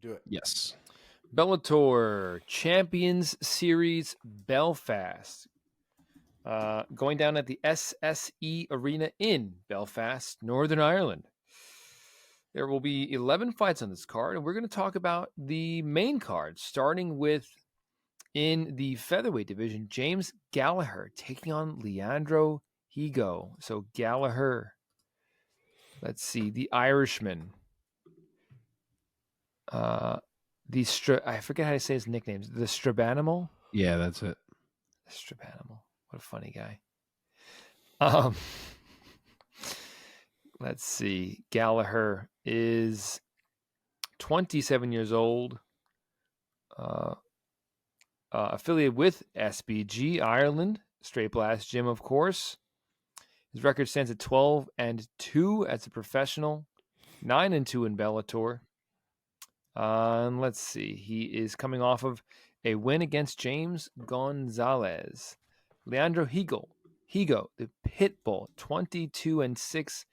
Do it. Yes. Bellator Champions Series Belfast. Going down at the SSE Arena in Belfast, Northern Ireland. There will be 11 fights on this card, and we're going to talk about the main card, starting with, in the featherweight division, James Gallagher taking on Leandro Higo. So Gallagher, let's see, the Irishman. I forget how to say his nicknames. The Strabanimal? Yeah, that's it. Strabanimal. What a funny guy. Let's see. Gallagher is 27 years old. Affiliated with SBG Ireland, Straight Blast Gym, of course. His record stands at 12-2 as a professional, 9-2 in Bellator. And let's see. He is coming off of a win against James Gonzalez. Leandro Higo, the Pitbull, 22-6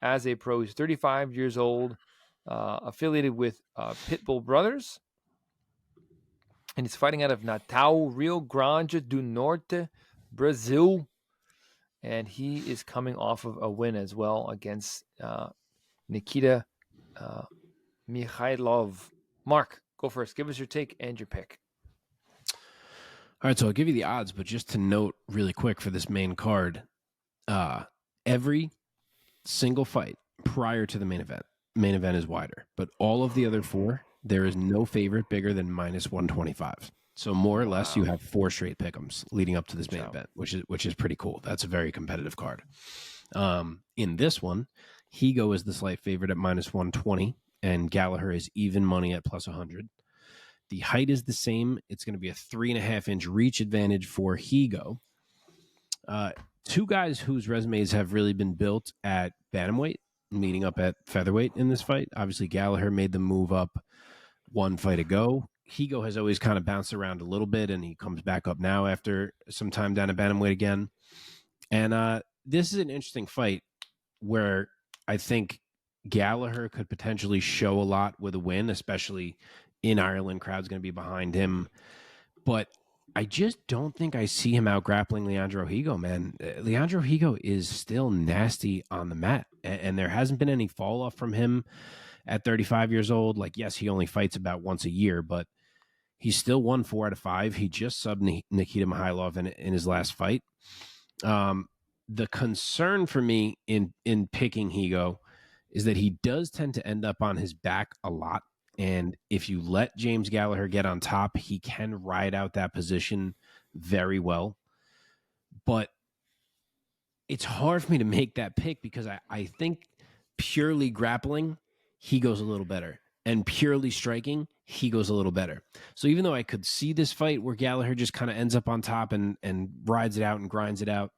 as a pro. He's 35 years old, affiliated with Pitbull Brothers. And he's fighting out of Natal, Rio Grande do Norte, Brazil. And he is coming off of a win as well against Nikita Mikhailov. Mark, go first. Give us your take and your pick. All right, so I'll give you the odds, but just to note really quick for this main card, every single fight prior to the main event is wider, but all of the other four, there is no favorite bigger than -125. So more or less, you have 4 straight pick'ems leading up to this main event, which is pretty cool. That's a very competitive card. In this one, Higo is the slight favorite at -120, and Gallagher is even money at +100. The height is the same. It's going to be a 3.5-inch reach advantage for Higo. Two guys whose resumes have really been built at bantamweight, meeting up at featherweight in this fight. Obviously, Gallagher made the move up one fight ago. Higo has always kind of bounced around a little bit, and he comes back up now after some time down at bantamweight again. And this is an interesting fight where I think Gallagher could potentially show a lot with a win, especially in Ireland. Crowd's going to be behind him. But I just don't think I see him out grappling Leandro Higo, man. Leandro Higo is still nasty on the mat, and there hasn't been any fall off from him at 35 years old. Like, yes, he only fights about once a year, but he's still won 4 out of 5. He just subbed Nikita Mikhailov in his last fight. The concern for me in picking Higo is that he does tend to end up on his back a lot. And if you let James Gallagher get on top, he can ride out that position very well. But it's hard for me to make that pick because I think purely grappling, he goes a little better. And purely striking, he goes a little better. So even though I could see this fight where Gallagher just kind of ends up on top and rides it out and grinds it out,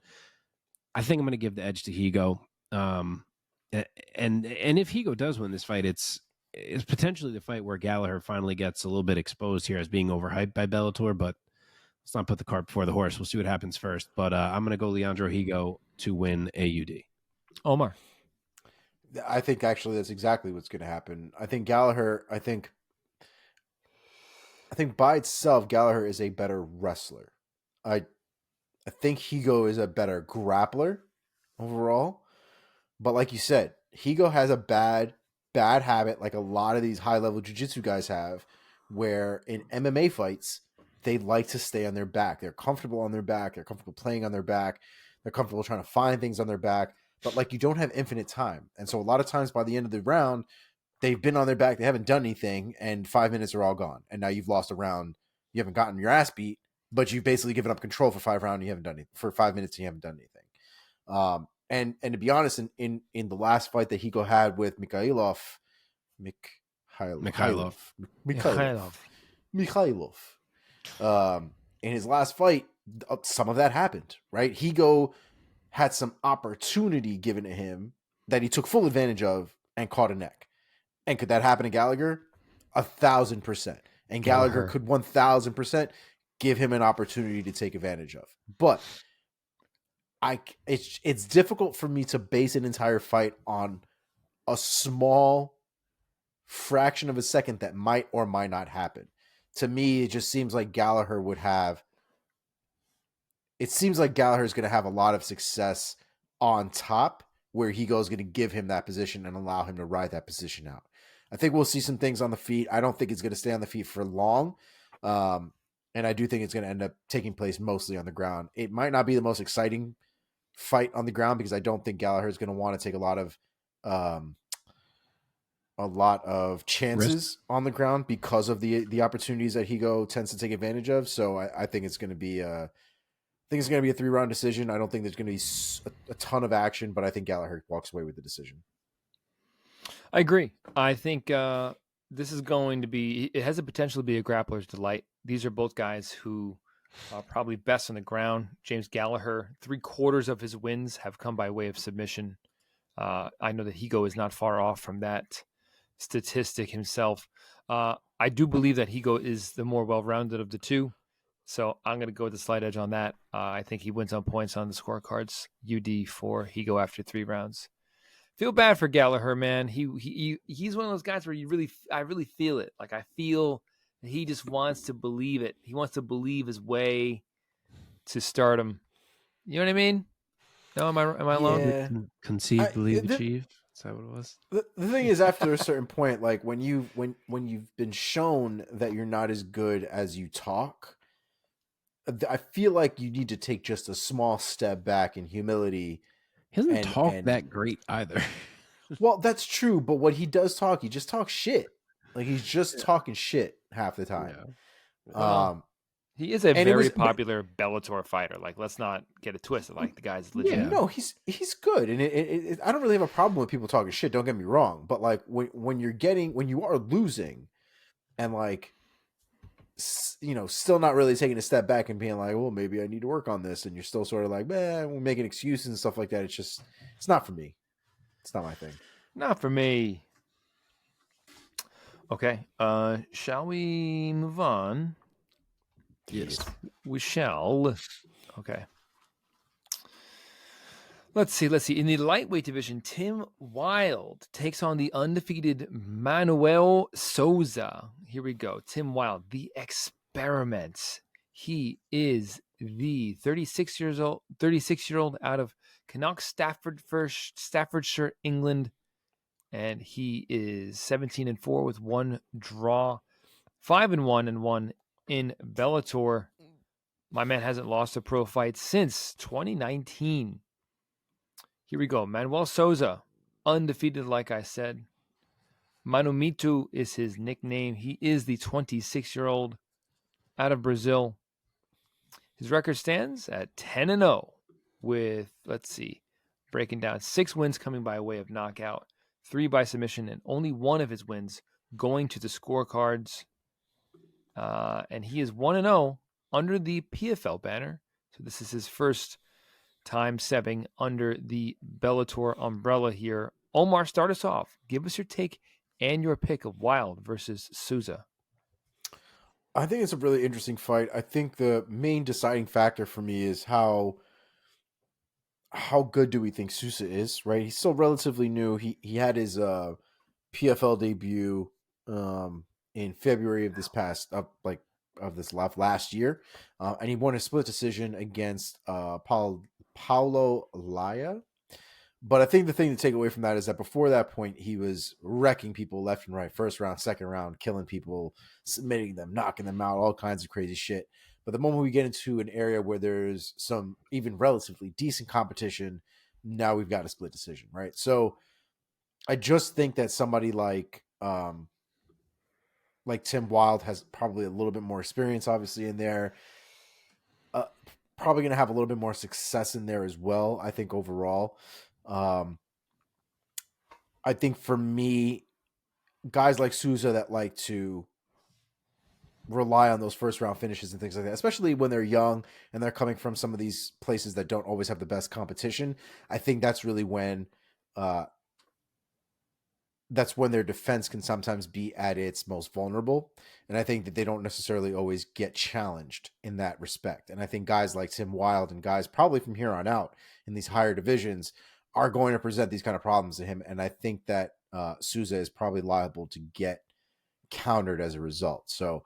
I think I'm going to give the edge to Higo. And if Higo does win this fight, it's potentially the fight where Gallagher finally gets a little bit exposed here as being overhyped by Bellator, but let's not put the cart before the horse. We'll see what happens first. But I'm going to go Leandro Higo to win AUD. Omar. I think actually that's exactly what's going to happen. I think Gallagher, I think by itself, Gallagher is a better wrestler. I think Higo is a better grappler overall. But like you said, Higo has a bad habit, like a lot of these high-level jiu-jitsu guys have, where in MMA fights, they like to stay on their back. They're comfortable on their back. They're comfortable playing on their back. They're comfortable trying to find things on their back. But like, you don't have infinite time. And so a lot of times by the end of the round, they've been on their back. They haven't done anything. And 5 minutes are all gone. And now you've lost a round. You haven't gotten your ass beat, but you've basically given up control for 5 rounds. You haven't done anything for 5 minutes. And you haven't done anything. And to be honest, in the last fight that Higo had with Mikhailov, in his last fight, some of that happened, right? Higo had some opportunity given to him that he took full advantage of and caught a neck. And could that happen to Gallagher? 1,000%. And Gallagher could 1,000% give him an opportunity to take advantage of. But it's difficult for me to base an entire fight on a small fraction of a second that might or might not happen. To me, it just seems like Gallagher would have. It seems like Gallagher is going to have a lot of success on top, where Higo is going to give him that position and allow him to ride that position out. I think we'll see some things on the feet. I don't think it's going to stay on the feet for long. And I do think it's going to end up taking place mostly on the ground. It might not be the most exciting fight on the ground because I don't think Gallagher is going to want to take a lot of chances on the ground because of the opportunities that Higo tends to take advantage of. So I think it's going to be a 3-round decision. I don't think there's going to be a ton of action, but I think Gallagher walks away with the decision. I agree. I think this is going to be, it has the potential to be a grappler's delight. These are both guys who are probably best on the ground. James Gallagher, 3/4 of his wins have come by way of submission. I know that Higo is not far off from that statistic himself. I do believe that Higo is the more well-rounded of the two. So I'm going to go with the slight edge on that. I think he wins on points on the scorecards. UD for Higo after 3 rounds. Feel bad for Gallagher, man. He's one of those guys where I really feel it. Like I feel that he just wants to believe it. He wants to believe his way to stardom. You know what I mean? No, am I alone? Yeah. Conceive, believe, achieve. Is that what it was? The thing is, after a certain point, like when you've been shown that you're not as good as you talk, I feel like you need to take just a small step back in humility. He doesn't talk that great either. Well, that's true, but what he does talk, he just talks shit. Like he's just talking shit half the time. Yeah. He is a very popular Bellator fighter. Like, let's not get it twisted. Like the guy's legit. Yeah, no, he's good, and I don't really have a problem with people talking shit. Don't get me wrong, but like when you are losing, and like still not really taking a step back and being like, well, maybe I need to work on this, and you're still sort of like, man, we're making excuses and stuff like that. It's not for me. It's not my thing. Not for me. Okay. Shall we move on? Yes. We shall. Okay. Let's see. In the lightweight division, Tim Wilde takes on the undefeated Manoel Sousa. Here we go. Tim Wilde, the experiment. He is the 36-year-old out of Cannock, Staffordshire, England. And he is 17-4 with 1 draw, 5-1 and 1 in Bellator. My man hasn't lost a pro fight since 2019. Here we go. Manuel Sousa, undefeated, like I said. Manumitu is his nickname. He is the 26-year-old out of Brazil. His record stands at 10-0 with, breaking down 6 wins coming by way of knockout, 3 by submission, and only 1 of his wins going to the scorecards. And he is 1-0 under the PFL banner. So this is his first time stepping under the Bellator umbrella here. Omar, start us off. Give us your take and your pick of Wilde versus Sousa. I think it's a really interesting fight. I think the main deciding factor for me is how good do we think Sousa is, right? He's still relatively new. He had his PFL debut in February of last year, and he won a split decision against Paulo Laya. But I think the thing to take away from that is that before that point, he was wrecking people left and right, first round, second round, killing people, submitting them, knocking them out, all kinds of crazy shit. But the moment we get into an area where there's some even relatively decent competition, now we've got a split decision, right? So I just think that somebody like Tim Wilde has probably a little bit more experience, obviously, in there. Probably going to have a little bit more success in there as well, I think, overall. I think for me, guys like Sousa that like to rely on those first round finishes and things like that, especially when they're young and they're coming from some of these places that don't always have the best competition. I think that's really when their defense can sometimes be at its most vulnerable. And I think that they don't necessarily always get challenged in that respect. And I think guys like Tim Wilde and guys probably from here on out in these higher divisions are going to present these kind of problems to him. And I think that Sousa is probably liable to get countered as a result. So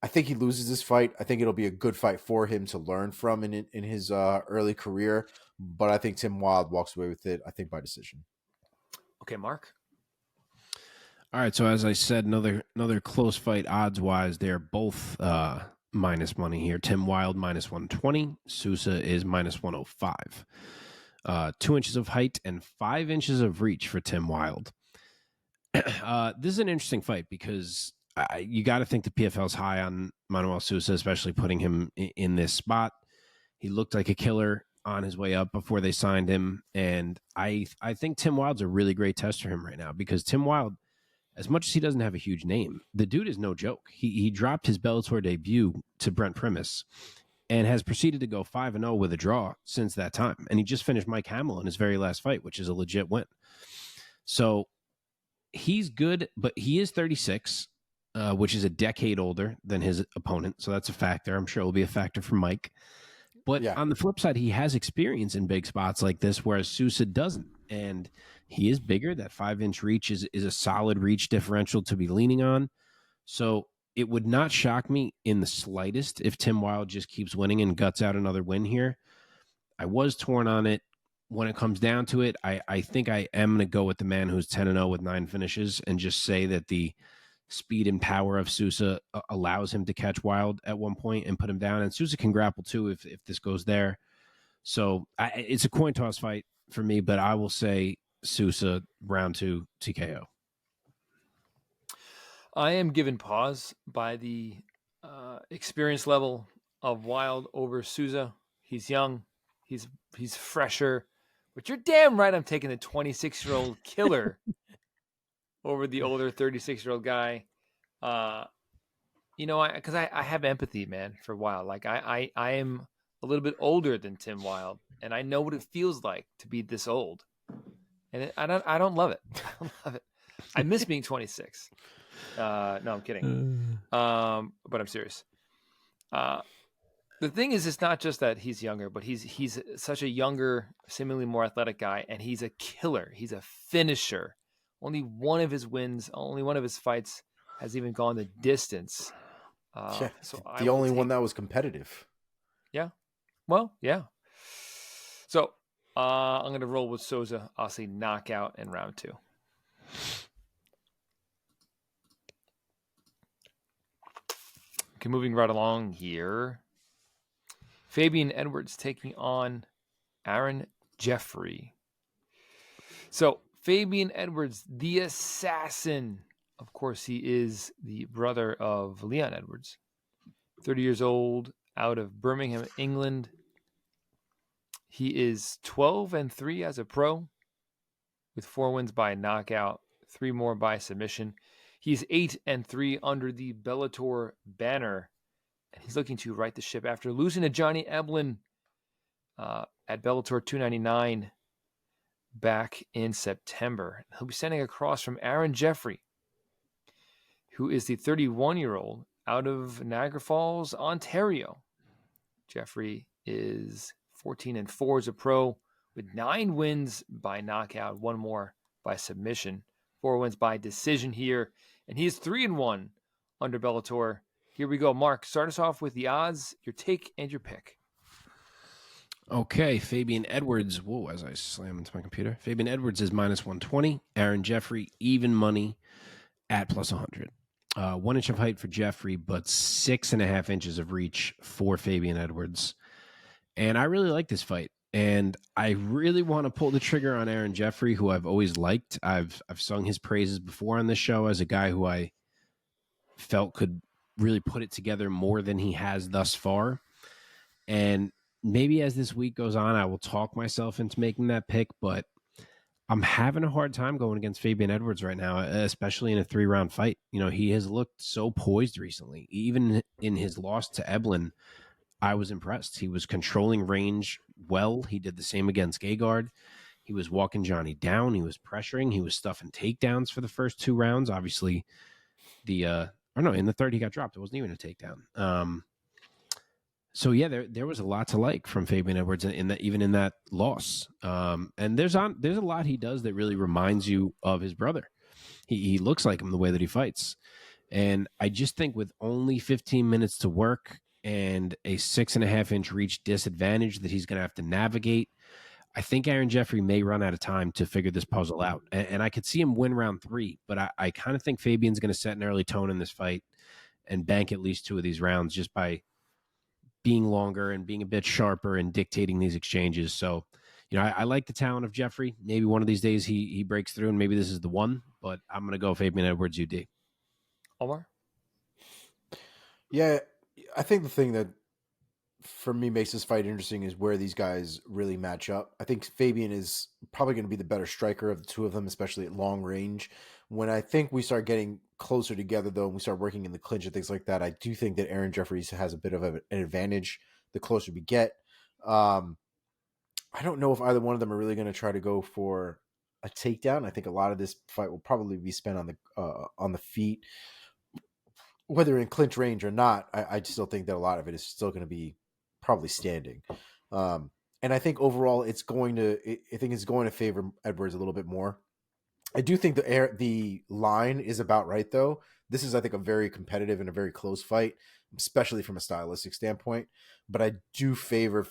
I think he loses this fight. I think it'll be a good fight for him to learn from in his early career. But I think Tim Wilde walks away with it, I think, by decision. Okay, Mark. All right, so as I said, another close fight odds-wise. They're both minus money here. Tim Wilde minus 120. Sousa is minus 105. 2 inches of height and 5 inches of reach for Tim Wilde. This is an interesting fight because you got to think the PFL's high on Manoel Sousa, especially putting him in this spot. He looked like a killer on his way up before they signed him, and I think Tim Wilde's a really great test for him right now because Tim Wilde, as much as he doesn't have a huge name, the dude is no joke. He dropped his Bellator debut to Brent Primus and has proceeded to go 5-0 with a draw since that time. And he just finished Mike Hamill in his very last fight, which is a legit win. So he's good, but he is 36, which is a decade older than his opponent. So that's a factor. I'm sure it will be a factor for Mike. But on the flip side, he has experience in big spots like this, whereas Sousa doesn't. And he is bigger. That 5-inch reach is a solid reach differential to be leaning on. So it would not shock me in the slightest if Tim Wilde just keeps winning and guts out another win here. I was torn on it. When it comes down to it, I think I am going to go with the man who's 10-0 with 9 finishes and just say that the speed and power of Sousa allows him to catch Wilde at one point and put him down. And Sousa can grapple too if this goes there. So it's a coin toss fight for me, but I will say Sousa round 2 TKO. I am given pause by the experience level of Wilde over Sousa. He's young. He's fresher. But you're damn right I'm taking the 26-year-old killer over the older 36-year-old guy. Because I have empathy, man, for Wilde. Like I am a little bit older than Tim Wilde, and I know what it feels like to be this old. And I don't love it. I don't love it. I miss being 26. No, I'm kidding. But I'm serious. The thing is, it's not just that he's younger, but he's such a younger, seemingly more athletic guy, and he's a killer. He's a finisher. Only one of his wins, only one of his fights has even gone the distance. So the only one that was competitive. Yeah. Well, yeah. So I'm going to roll with Sousa. I'll say knockout in round 2. Okay, moving right along here. Fabian Edwards taking on Aaron Jeffery. So Fabian Edwards, the assassin. Of course, he is the brother of Leon Edwards. 30 years old, out of Birmingham, England. He is 12-3 as a pro, with 4 wins by knockout, 3 more by submission. He's 8-3 under the Bellator banner. And he's looking to right the ship after losing to Johnny Eblen at Bellator 299 back in September. He'll be standing across from Aaron Jeffery, who is the 31-year-old out of Niagara Falls, Ontario. Jeffery is 14-4 as a pro with 9 wins by knockout, 1 more by submission, 4 wins by decision here. And he's 3-1 under Bellator. Here we go. Mark, start us off with the odds, your take, and your pick. Okay, Fabian Edwards. Whoa, as I slam into my computer. Fabian Edwards is minus 120. Aaron Jeffery, even money at plus 100. 1 inch of height for Jeffery, but 6.5 inches of reach for Fabian Edwards. And I really like this fight. And I really want to pull the trigger on Aaron Jeffery, who I've always liked. I've sung his praises before on this show as a guy who I felt could really put it together more than he has thus far. And maybe as this week goes on, I will talk myself into making that pick, but I'm having a hard time going against Fabian Edwards right now, especially in a 3-round fight. You know, he has looked so poised recently. Even in his loss to Eblen, I was impressed. He was controlling range well. He did the same against Gegard. He was walking Johnny down. He was pressuring. He was stuffing takedowns for the first 2 rounds. Obviously, in the third he got dropped. It wasn't even a takedown. So yeah, there was a lot to like from Fabian Edwards even in that loss. And there's a lot he does that really reminds you of his brother. He looks like him the way that he fights. And I just think with only 15 minutes to work and a 6.5-inch reach disadvantage that he's going to have to navigate, I think Aaron Jeffery may run out of time to figure this puzzle out. And I could see him win round 3, but I kind of think Fabian's going to set an early tone in this fight and bank at least 2 of these rounds just by being longer and being a bit sharper and dictating these exchanges. So, I like the talent of Jeffery. Maybe one of these days he breaks through and maybe this is the one, but I'm going to go Fabian Edwards UD. Omar? Yeah, I think the thing that for me makes this fight interesting is where these guys really match up. I think Fabian is probably going to be the better striker of the two of them, especially at long range. When I think we start getting closer together, though, and we start working in the clinch and things like that, I do think that Aaron Jeffries has a bit of an advantage the closer we get. I don't know if either one of them are really going to try to go for a takedown. I think a lot of this fight will probably be spent on the feet, whether in clinch range or not. I still think that a lot of it is still going to be probably standing. And I think overall it's going to favor Edwards a little bit more. I do think the line is about right, though. This is, I think, a very competitive and a very close fight, especially from a stylistic standpoint. But I do favor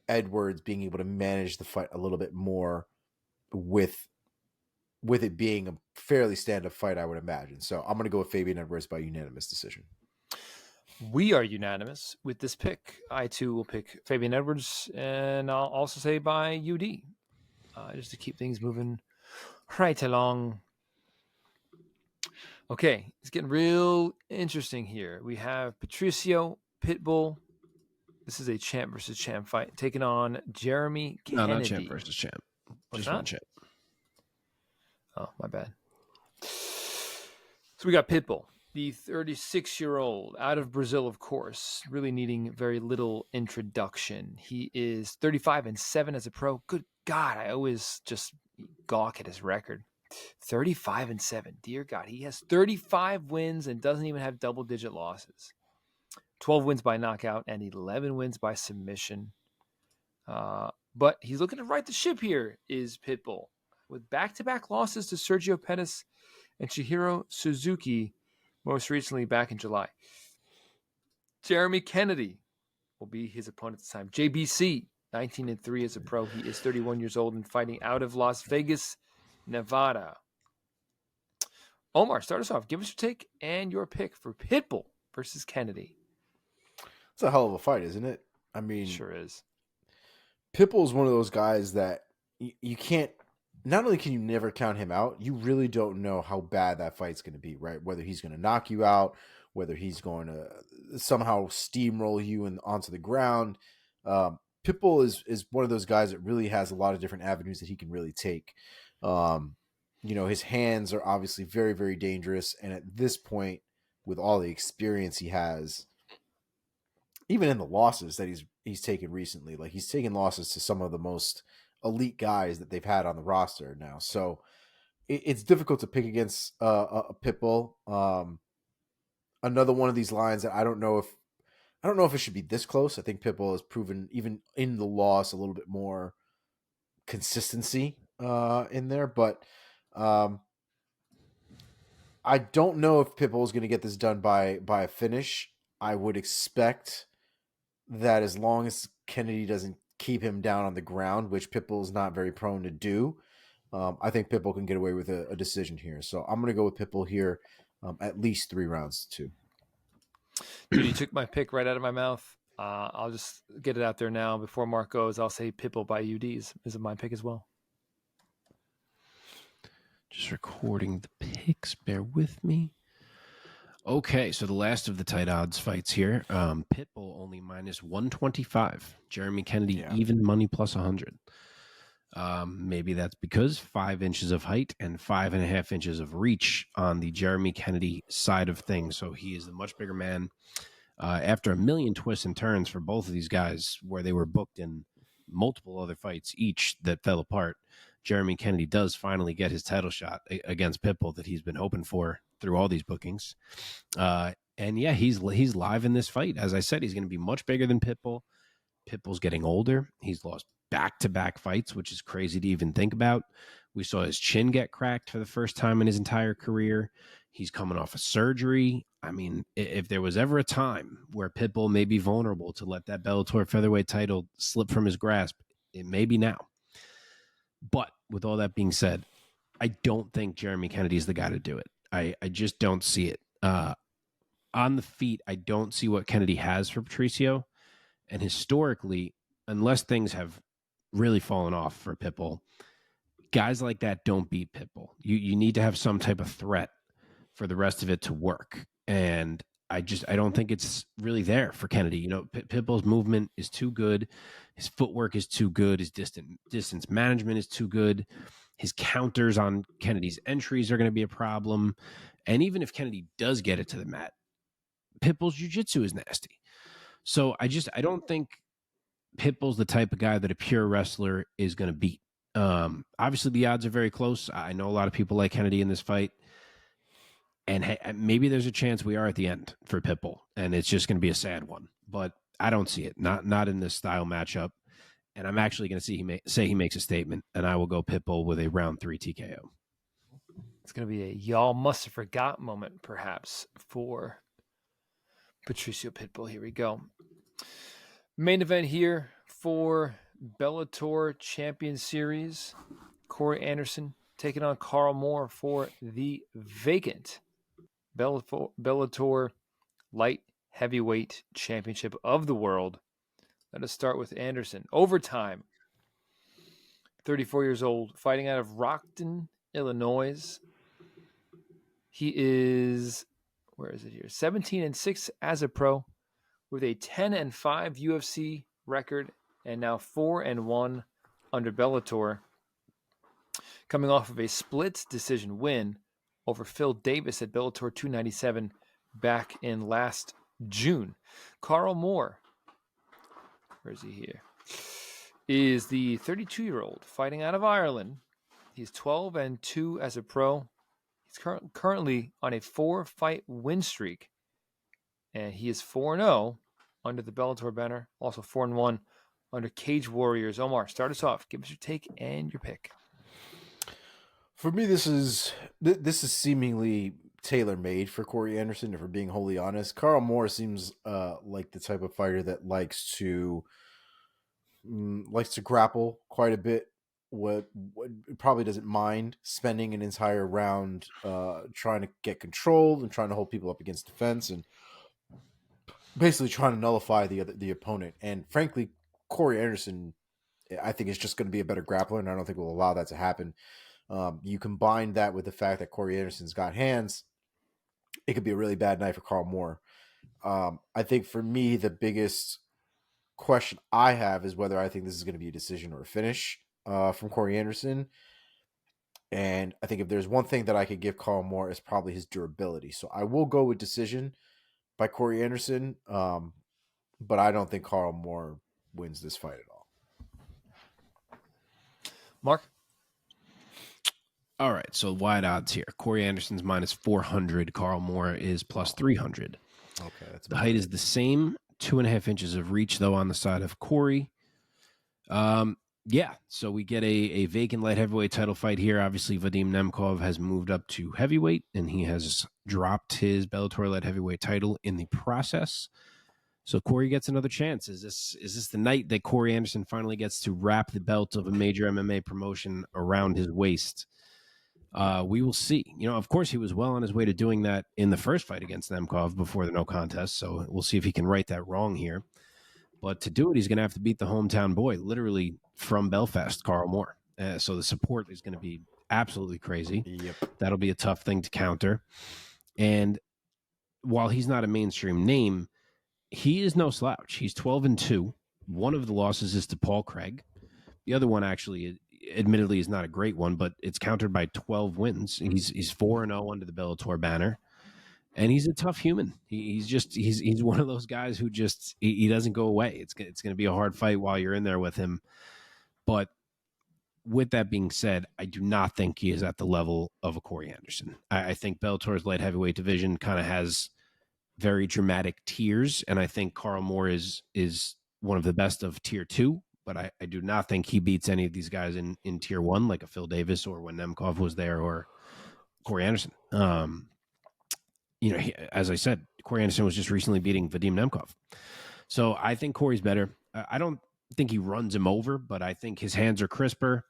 Edwards being able to manage the fight a little bit more with it being a fairly stand-up fight, I would imagine. So I'm going to go with Fabian Edwards by unanimous decision. We are unanimous with this pick. I, too, will pick Fabian Edwards, and I'll also say by UD, just to keep things moving right along. Okay, it's getting real interesting here. We have Patricio, Pitbull. This is a champ versus champ fight, taking on Jeremy Kennedy. No, not champ versus champ. Just one champ. Oh, my bad. So we got Pitbull, the 36-year-old out of Brazil, of course, really needing very little introduction. He is 35-7 as a pro. Good God, I always just gawk at his record. 35-7. Dear God, he has 35 wins and doesn't even have double-digit losses. 12 wins by knockout and 11 wins by submission. But he's looking to right the ship here, is Pitbull, with back-to-back losses to Sergio Pettis and Chihiro Suzuki, most recently back in July. Jeremy Kennedy will be his opponent this time. JBC, 19-3 as a pro. He is 31 years old and fighting out of Las Vegas, Nevada. Omar, start us off. Give us your take and your pick for Pitbull versus Kennedy. It's a hell of a fight, isn't it? I mean, sure is. Pitbull is one of those guys that you can't. Not only can you never count him out, you really don't know how bad that fight's going to be, right? Whether he's going to knock you out, whether he's going to somehow steamroll you onto the ground. Pitbull is one of those guys that really has a lot of different avenues that he can really take. His hands are obviously very, very dangerous. And at this point, with all the experience he has, even in the losses that he's taken recently, like he's taken losses to some of the most elite guys that they've had on the roster now. So it's difficult to pick against a Pitbull. Another one of these lines that I don't know if it should be this close. I think Pitbull has proven, even in the loss, a little bit more consistency in there. But I don't know if Pitbull is going to get this done by a finish. I would expect that as long as Kennedy doesn't keep him down on the ground, which Pitbull is not very prone to do, I think Pitbull can get away with a decision here. So I'm going to go with Pitbull here, at least 3 rounds to 2. Dude, you took my pick right out of my mouth. I'll just get it out there now. Before Mark goes, I'll say Pitbull by UDs. Is it my pick as well? Just recording the picks. Bear with me. Okay, so the last of the tight odds fights here. Pitbull only minus 125. Jeremy Kennedy even money plus 100. Maybe that's because 5 inches of height and 5.5 inches of reach on the Jeremy Kennedy side of things. So he is the much bigger man. After a million twists and turns for both of these guys, where they were booked in multiple other fights each that fell apart, Jeremy Kennedy does finally get his title shot against Pitbull that he's been hoping for through all these bookings. And yeah, he's live in this fight. As I said, he's going to be much bigger than Pitbull. Pitbull's getting older. He's lost back-to-back fights, which is crazy to even think about. We saw his chin get cracked for the first time in his entire career. He's coming off a surgery. I mean, if there was ever a time where Pitbull may be vulnerable to let that Bellator featherweight title slip from his grasp, it may be now. But with all that being said, I don't think Jeremy Kennedy is the guy to do it. I just don't see it. On the feet, I don't see what Kennedy has for Patricio. And historically, unless things have really fallen off for Pitbull, guys like that don't beat Pitbull. You need to have some type of threat for the rest of it to work. And I don't think it's really there for Kennedy. You know, Pitbull's movement is too good. His footwork is too good. His distance management is too good. His counters on Kennedy's entries are going to be a problem. And even if Kennedy does get it to the mat, Pitbull's jiu-jitsu is nasty. So I don't think Pitbull's the type of guy that a pure wrestler is going to beat. Obviously, the odds are very close. I know a lot of people like Kennedy in this fight. And maybe there's a chance we are at the end for Pitbull, and it's just going to be a sad one. But I don't see it. Not in this style matchup. And I'm actually going to say he makes a statement, and I will go Pitbull with a round 3 TKO. It's going to be a y'all must have forgot moment, perhaps, for Patricio Pitbull. Here we go. Main event here for Bellator Champion Series. Corey Anderson taking on Karl Moore for the vacant Bellator Light Heavyweight Championship of the world. Let us start with Anderson. Overtime. 34 years old, fighting out of Rockton, Illinois. He is, 17-6 as a pro, with a 10-5 UFC record, and now 4-1 under Bellator. Coming off of a split decision win over Phil Davis at Bellator 297 back in last June. Karl Moore, where is he here? Is the 32-year-old fighting out of Ireland. He's 12-2 as a pro. He's currently on a 4-fight win streak, and he is 4-0 under the Bellator banner. Also 4-1 under Cage Warriors. Omar, start us off. Give us your take and your pick. For me, this is seemingly tailor-made for Corey Anderson, if we're being wholly honest. Karl Moore seems like the type of fighter that likes to grapple quite a bit. What probably doesn't mind spending an entire round trying to get control and trying to hold people up against defense and basically trying to nullify the opponent. And frankly, Corey Anderson, I think, is just going to be a better grappler, and I don't think we'll allow that to happen. You combine that with the fact that Corey Anderson's got hands, it could be a really bad night for Karl Moore. I think for me, the biggest question I have is whether I think this is going to be a decision or a finish from Corey Anderson. And I think if there's one thing that I could give Karl Moore, is probably his durability. So I will go with decision by Corey Anderson, but I don't think Karl Moore wins this fight at all. Mark? All right, so wide odds here. Corey Anderson's minus 400. Karl Moore is plus 300. Okay, that's the height is the same. 2.5 inches of reach, though, on the side of Corey. Yeah, so we get a vacant light heavyweight title fight here. Obviously, Vadim Nemkov has moved up to heavyweight, and he has dropped his Bellator light heavyweight title in the process. So Corey gets another chance. Is this the night that Corey Anderson finally gets to wrap the belt of a major MMA promotion around his waist? We will see. You know, of course, he was well on his way to doing that in the first fight against Nemkov before the no contest. So we'll see if he can right that wrong here. But to do it, he's going to have to beat the hometown boy, literally from Belfast, Karl Moore. So the support is going to be absolutely crazy. Yep. That'll be a tough thing to counter. And while he's not a mainstream name, he is no slouch. He's 12-2. One of the losses is to Paul Craig. The other one, actually, admittedly, is not a great one, but it's countered by 12 wins. He's 4-0 under the Bellator banner, and he's a tough human. He's one of those guys who just he doesn't go away. It's going to be a hard fight while you're in there with him. But with that being said, I do not think he is at the level of a Corey Anderson. I think Bellator's light heavyweight division kind of has very dramatic tiers, and I think Karl Moore is one of the best of tier 2, but I do not think he beats any of these guys in tier 1, like a Phil Davis or when Nemkov was there or Corey Anderson. As I said, Corey Anderson was just recently beating Vadim Nemkov. So I think Corey's better. I don't think he runs him over, but I think his hands are crisper.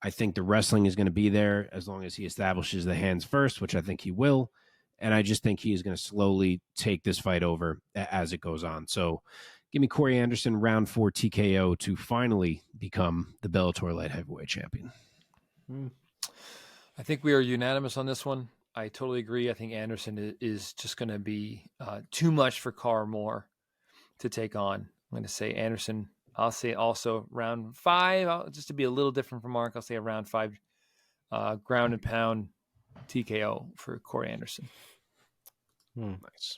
I think the wrestling is going to be there as long as he establishes the hands first, which I think he will. And I just think he is going to slowly take this fight over as it goes on. So give me Corey Anderson, round 4 TKO to finally become the Bellator light heavyweight champion. I think we are unanimous on this one. I totally agree. I think Anderson is just going to be too much for Karl Moore to take on. I'm going to say Anderson. I'll say also round 5, just to be a little different from Mark. I'll say a round 5 ground and pound TKO for Corey Anderson. Nice.